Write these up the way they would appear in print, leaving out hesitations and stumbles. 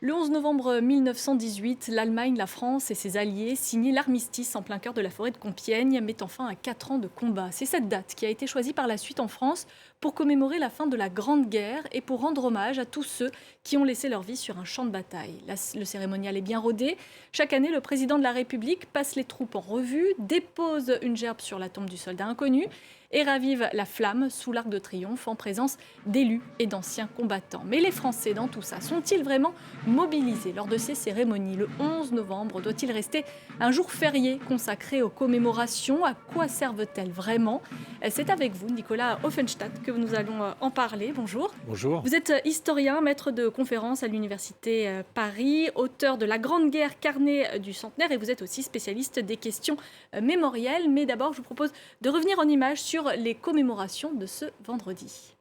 Le 11 novembre 1918, l'Allemagne, la France et ses alliés signaient l'armistice en plein cœur de la forêt de Compiègne, mettant fin à 4 ans de combat. C'est cette date qui a été choisie par la suite en France pour commémorer la fin de la Grande Guerre et pour rendre hommage à tous ceux qui ont laissé leur vie sur un champ de bataille. Le cérémonial est bien rodé. Chaque année, le président de la République passe les troupes en revue, dépose une gerbe sur la tombe du soldat inconnu et ravive la flamme sous l'Arc de Triomphe en présence d'élus et d'anciens combattants. Mais les Français, dans tout ça, sont-ils vraiment mobilisés lors de ces cérémonies? Le 11 novembre doit-il rester un jour férié consacré aux commémorations? À quoi servent-elles vraiment? C'est avec vous, Nicolas Offenstadt, que nous allons en parler. Bonjour. Bonjour. Vous êtes historien, maître de conférences à l'Université Paris, auteur de La Grande Guerre, carnet du centenaire, et vous êtes aussi spécialiste des questions mémorielles. Mais d'abord, je vous propose de revenir en images sur les commémorations de ce vendredi.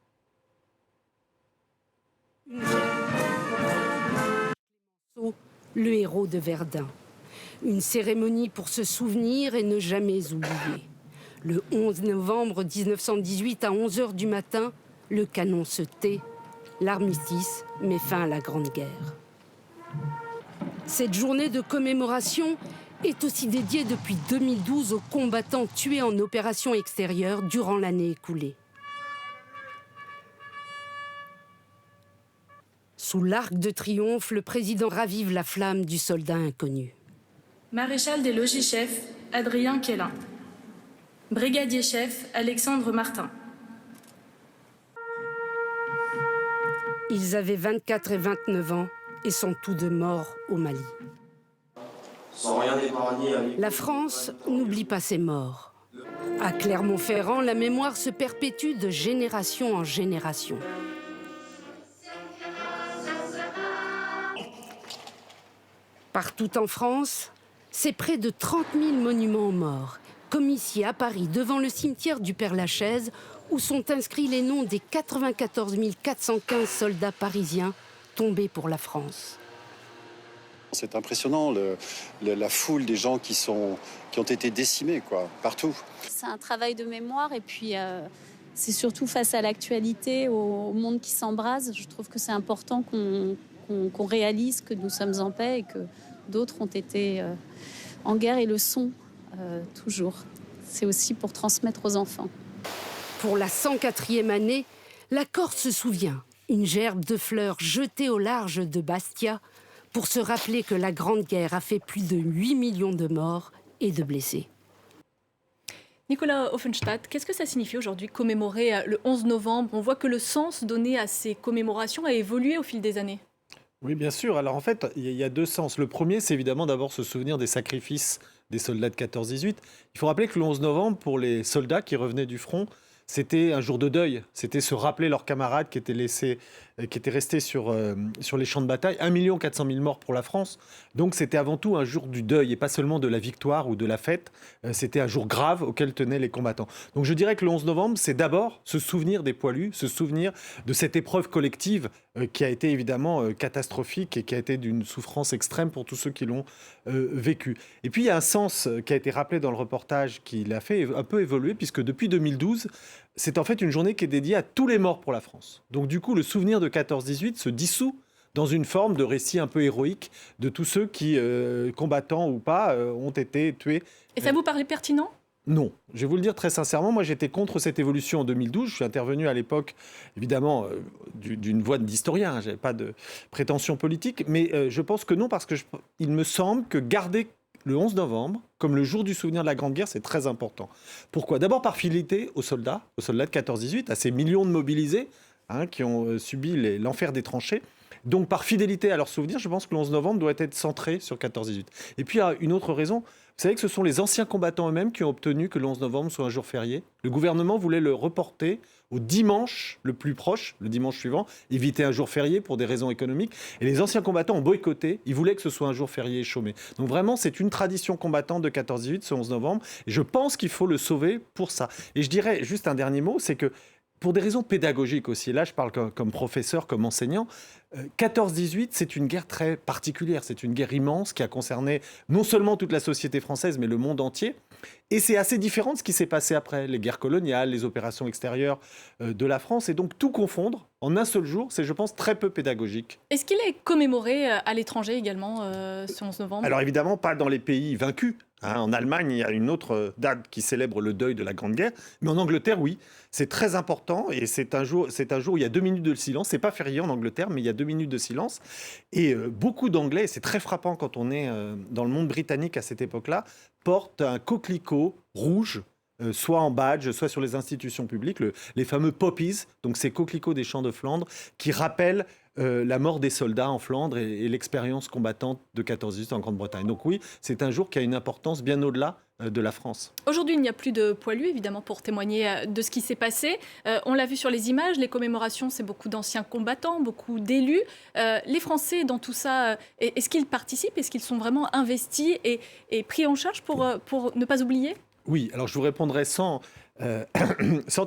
Le héros de Verdun. Une cérémonie pour se souvenir et ne jamais oublier. Le 11 novembre 1918 à 11 h du matin, le canon se tait. L'armistice met fin à la Grande Guerre. Cette journée de commémoration est aussi dédiée depuis 2012 aux combattants tués en opération extérieure durant l'année écoulée. Sous l'Arc de Triomphe, le président ravive la flamme du soldat inconnu. Maréchal des logis-chefs, Adrien Quélin. Brigadier-chef, Alexandre Martin. Ils avaient 24 et 29 ans et sont tous deux morts au Mali. Sans rien épargner à La France n'oublie pas ses morts. À Clermont-Ferrand, la mémoire se perpétue de génération en génération. Partout en France, c'est près de 30 000 monuments aux morts, comme ici à Paris, devant le cimetière du Père-Lachaise, où sont inscrits les noms des 94 415 soldats parisiens tombés pour la France. C'est impressionnant, la foule des gens qui ont été décimés, partout. C'est un travail de mémoire et puis c'est surtout face à l'actualité, au monde qui s'embrase. Je trouve que c'est important qu'on réalise que nous sommes en paix et que d'autres ont été en guerre et le sont toujours. C'est aussi pour transmettre aux enfants. Pour la 104e année, la Corse se souvient. Une gerbe de fleurs jetée au large de Bastia pour se rappeler que la Grande Guerre a fait plus de 8 millions de morts et de blessés. Nicolas Offenstadt, qu'est-ce que ça signifie aujourd'hui commémorer le 11 novembre? On voit que le sens donné à ces commémorations a évolué au fil des années. Oui, bien sûr. Alors en fait, il y a deux sens. Le premier, c'est évidemment d'abord se souvenir des sacrifices des soldats de 14-18. Il faut rappeler que le 11 novembre, pour les soldats qui revenaient du front, c'était un jour de deuil. C'était se rappeler leurs camarades qui étaient restés sur les champs de bataille. 1 400 000 morts pour la France. Donc c'était avant tout un jour du deuil et pas seulement de la victoire ou de la fête. C'était un jour grave auquel tenaient les combattants. Donc je dirais que le 11 novembre, c'est d'abord se souvenir des poilus, se souvenir de cette épreuve collective qui a été évidemment catastrophique et qui a été d'une souffrance extrême pour tous ceux qui l'ont vécu. Et puis il y a un sens qui a été rappelé dans le reportage qui l'a fait un peu évoluer, puisque depuis 2012, c'est en fait une journée qui est dédiée à tous les morts pour la France. Donc du coup, le souvenir de 14-18 se dissout dans une forme de récit un peu héroïque de tous ceux qui, combattants ou pas, ont été tués. Et ça vous paraît pertinent ? Non, je vais vous le dire très sincèrement, moi j'étais contre cette évolution en 2012, je suis intervenu à l'époque, évidemment, d'une voix d'historien, je n'avais pas de prétention politique, mais je pense que non, parce qu'il me semble que garder le 11 novembre, comme le jour du souvenir de la Grande Guerre, c'est très important. Pourquoi ? D'abord par fidélité aux soldats de 14-18, à ces millions de mobilisés qui ont subi l'enfer des tranchées. Donc par fidélité à leurs souvenirs, je pense que le 11 novembre doit être centré sur 14-18. Et puis il y a une autre raison, vous savez que ce sont les anciens combattants eux-mêmes qui ont obtenu que le 11 novembre soit un jour férié. Le gouvernement voulait le reporter au dimanche le plus proche, le dimanche suivant, éviter un jour férié pour des raisons économiques. Et les anciens combattants ont boycotté, ils voulaient que ce soit un jour férié et chômé. Donc vraiment, c'est une tradition combattante de 14-18, ce 11 novembre. Et je pense qu'il faut le sauver pour ça. Et je dirais juste un dernier mot, c'est que pour des raisons pédagogiques aussi, là je parle comme professeur, comme enseignant, 14-18 c'est une guerre très particulière, c'est une guerre immense qui a concerné non seulement toute la société française mais le monde entier. Et c'est assez différent de ce qui s'est passé après, les guerres coloniales, les opérations extérieures de la France. Et donc tout confondre en un seul jour, c'est, je pense, très peu pédagogique. Est-ce qu'il est commémoré à l'étranger également, ce 11 novembre? Alors évidemment, pas dans les pays vaincus. En Allemagne, il y a une autre date qui célèbre le deuil de la Grande Guerre. Mais en Angleterre, oui, c'est très important. Et c'est un jour où il y a 2 minutes de silence. C'est pas férié en Angleterre, mais il y a 2 minutes de silence. Et beaucoup d'Anglais, c'est très frappant quand on est dans le monde britannique à cette époque-là, portent un coquelicot rouge, soit en badge, soit sur les institutions publiques, les fameux poppies, donc ces coquelicots des champs de Flandre, qui rappellent la mort des soldats en Flandre et l'expérience combattante de 14-18 en Grande-Bretagne. Donc oui, c'est un jour qui a une importance bien au-delà de la France. Aujourd'hui, il n'y a plus de poilus, évidemment, pour témoigner de ce qui s'est passé. On l'a vu sur les images, les commémorations, c'est beaucoup d'anciens combattants, beaucoup d'élus. Les Français, dans tout ça, est-ce qu'ils participent? Est-ce qu'ils sont vraiment investis et pris en charge pour ne pas oublier? Oui, alors je vous répondrai sans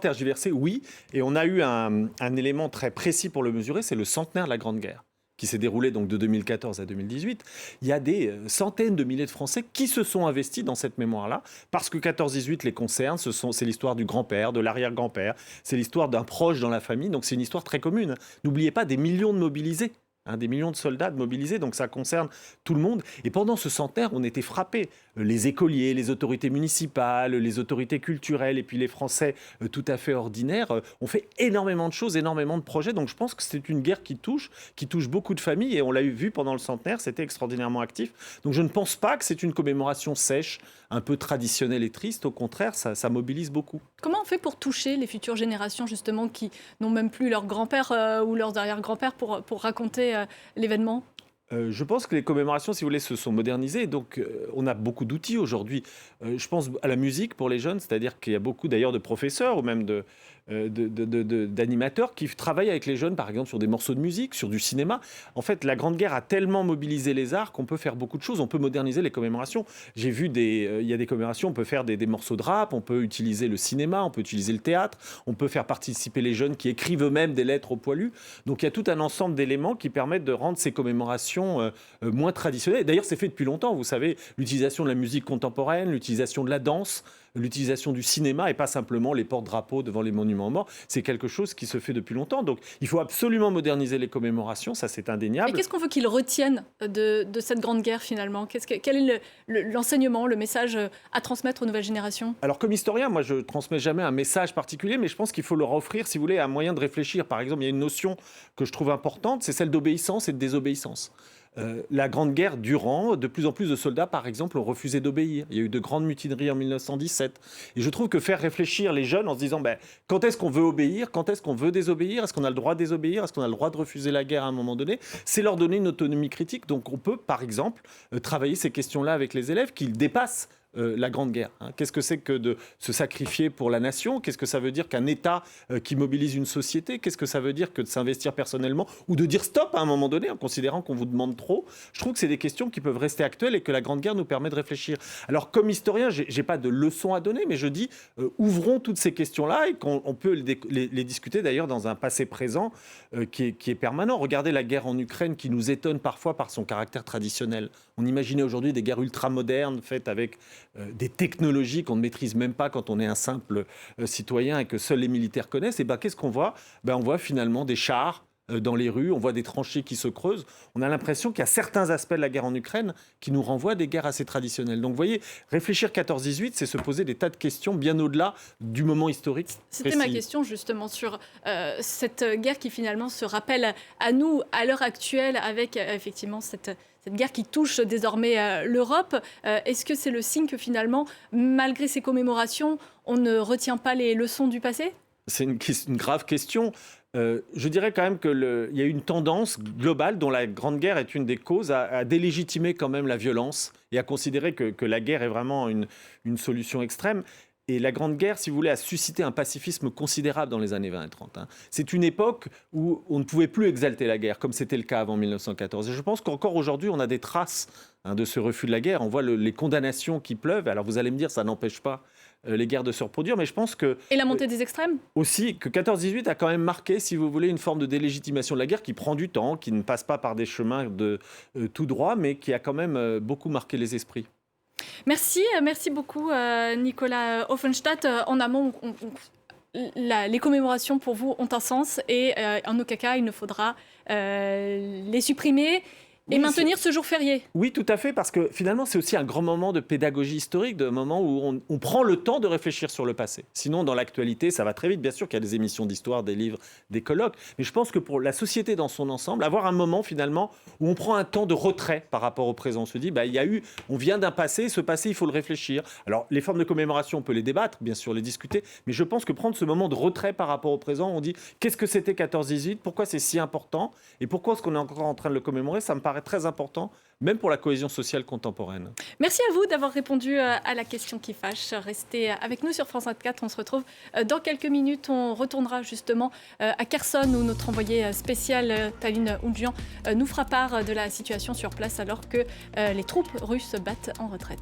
tergiverser, oui. Et on a eu un élément très précis pour le mesurer, c'est le centenaire de la Grande Guerre, qui s'est déroulé donc de 2014 à 2018. Il y a des centaines de milliers de Français qui se sont investis dans cette mémoire-là, parce que 14-18 les concerne, c'est l'histoire du grand-père, de l'arrière-grand-père, c'est l'histoire d'un proche dans la famille, donc c'est une histoire très commune. N'oubliez pas des millions de mobilisés. Des millions de soldats mobilisés, donc ça concerne tout le monde. Et pendant ce centenaire, on était frappés. Les écoliers, les autorités municipales, les autorités culturelles et puis les Français tout à fait ordinaires ont fait énormément de choses, énormément de projets. Donc je pense que c'est une guerre qui touche beaucoup de familles. Et on l'a vu pendant le centenaire, c'était extraordinairement actif. Donc je ne pense pas que c'est une commémoration sèche, un peu traditionnelle et triste. Au contraire, ça mobilise beaucoup. Comment on fait pour toucher les futures générations, justement, qui n'ont même plus leur grand-père ou leurs arrière-grands-pères pour raconter l'événement? Je pense que les commémorations, si vous voulez, se sont modernisées. Donc, on a beaucoup d'outils aujourd'hui. Je pense à la musique pour les jeunes, c'est-à-dire qu'il y a beaucoup d'ailleurs de professeurs ou même d'animateurs qui travaillent avec les jeunes, par exemple, sur des morceaux de musique, sur du cinéma. En fait, la Grande Guerre a tellement mobilisé les arts qu'on peut faire beaucoup de choses. On peut moderniser les commémorations. J'ai vu il y a des commémorations, on peut faire des morceaux de rap, on peut utiliser le cinéma, on peut utiliser le théâtre, on peut faire participer les jeunes qui écrivent eux-mêmes des lettres aux poilus. Donc, il y a tout un ensemble d'éléments qui permettent de rendre ces commémorations moins traditionnelles. D'ailleurs, c'est fait depuis longtemps. Vous savez, l'utilisation de la musique contemporaine, l'utilisation de la danse, l'utilisation du cinéma et pas simplement les porte-drapeaux devant les monuments aux morts. C'est quelque chose qui se fait depuis longtemps. Donc, il faut absolument moderniser les commémorations, ça c'est indéniable. Et qu'est-ce qu'on veut qu'ils retiennent de cette Grande Guerre finalement? Quel est l'enseignement, le message à transmettre aux nouvelles générations? Alors comme historien, moi je ne transmets jamais un message particulier, mais je pense qu'il faut leur offrir, si vous voulez, un moyen de réfléchir. Par exemple, il y a une notion que je trouve importante, c'est celle d'obéissance et de désobéissance. La Grande Guerre durant, de plus en plus de soldats, par exemple, ont refusé d'obéir. Il y a eu de grandes mutineries en 1917. Et je trouve que faire réfléchir les jeunes en se disant quand est-ce qu'on veut obéir, quand est-ce qu'on veut désobéir, est-ce qu'on a le droit de désobéir, est-ce qu'on a le droit de refuser la guerre à un moment donné, c'est leur donner une autonomie critique. Donc on peut, par exemple, travailler ces questions-là avec les élèves qui dépassent la Grande Guerre. Qu'est-ce que c'est que de se sacrifier pour la nation? Qu'est-ce que ça veut dire qu'un État qui mobilise une société? Qu'est-ce que ça veut dire que de s'investir personnellement ou de dire stop à un moment donné en considérant qu'on vous demande trop? Je trouve que c'est des questions qui peuvent rester actuelles et que la Grande Guerre nous permet de réfléchir. Alors comme historien, j'ai pas de leçons à donner, mais je dis ouvrons toutes ces questions-là et qu'on peut les discuter d'ailleurs dans un passé-présent qui est permanent. Regardez la guerre en Ukraine qui nous étonne parfois par son caractère traditionnel. On imaginait aujourd'hui des guerres ultramodernes faites avec des technologies qu'on ne maîtrise même pas quand on est un simple citoyen et que seuls les militaires connaissent. Et qu'est-ce qu'on voit? On voit finalement des chars dans les rues, on voit des tranchées qui se creusent. On a l'impression qu'il y a certains aspects de la guerre en Ukraine qui nous renvoient à des guerres assez traditionnelles. Donc vous voyez, réfléchir 14-18, c'est se poser des tas de questions bien au-delà du moment historique C'était précis. ma question justement sur cette guerre qui finalement se rappelle à nous à l'heure actuelle avec effectivement cette guerre qui touche désormais l'Europe. Est-ce que c'est le signe que finalement, malgré ces commémorations, on ne retient pas les leçons du passé? C'est une grave question. Je dirais quand même qu'il y a une tendance globale dont la Grande Guerre est une des causes à délégitimer quand même la violence et à considérer que la guerre est vraiment une solution extrême. Et la Grande Guerre, si vous voulez, a suscité un pacifisme considérable dans les années 20 et 30. C'est une époque où on ne pouvait plus exalter la guerre, comme c'était le cas avant 1914. Et je pense qu'encore aujourd'hui, on a des traces de ce refus de la guerre. On voit les condamnations qui pleuvent. Alors vous allez me dire, ça n'empêche pas les guerres de se reproduire, mais je pense que... Et la montée des extrêmes? Aussi, que 14-18 a quand même marqué, si vous voulez, une forme de délégitimation de la guerre qui prend du temps, qui ne passe pas par des chemins de tout droit, mais qui a quand même beaucoup marqué les esprits. Merci beaucoup Nicolas Offenstadt. En amont, les commémorations pour vous ont un sens et en aucun cas il ne faudra les supprimer. Et maintenir ce jour férié. Oui, tout à fait, parce que finalement, c'est aussi un grand moment de pédagogie historique, de moment où on prend le temps de réfléchir sur le passé. Sinon, dans l'actualité, ça va très vite. Bien sûr qu'il y a des émissions d'histoire, des livres, des colloques, mais je pense que pour la société dans son ensemble, avoir un moment finalement où on prend un temps de retrait par rapport au présent. On se dit, on vient d'un passé, ce passé, il faut le réfléchir. Alors, les formes de commémoration, on peut les débattre, bien sûr, les discuter, mais je pense que prendre ce moment de retrait par rapport au présent, on dit, qu'est-ce que c'était 14-18 ? Pourquoi c'est si important ? Et pourquoi est-ce qu'on est encore en train de le commémorer ? Ça me paraît très important, même pour la cohésion sociale contemporaine. Merci à vous d'avoir répondu à la question qui fâche. Restez avec nous sur France 24. On se retrouve dans quelques minutes. On retournera justement à Kherson où notre envoyé spécial Taline Oudjian nous fera part de la situation sur place alors que les troupes russes battent en retraite.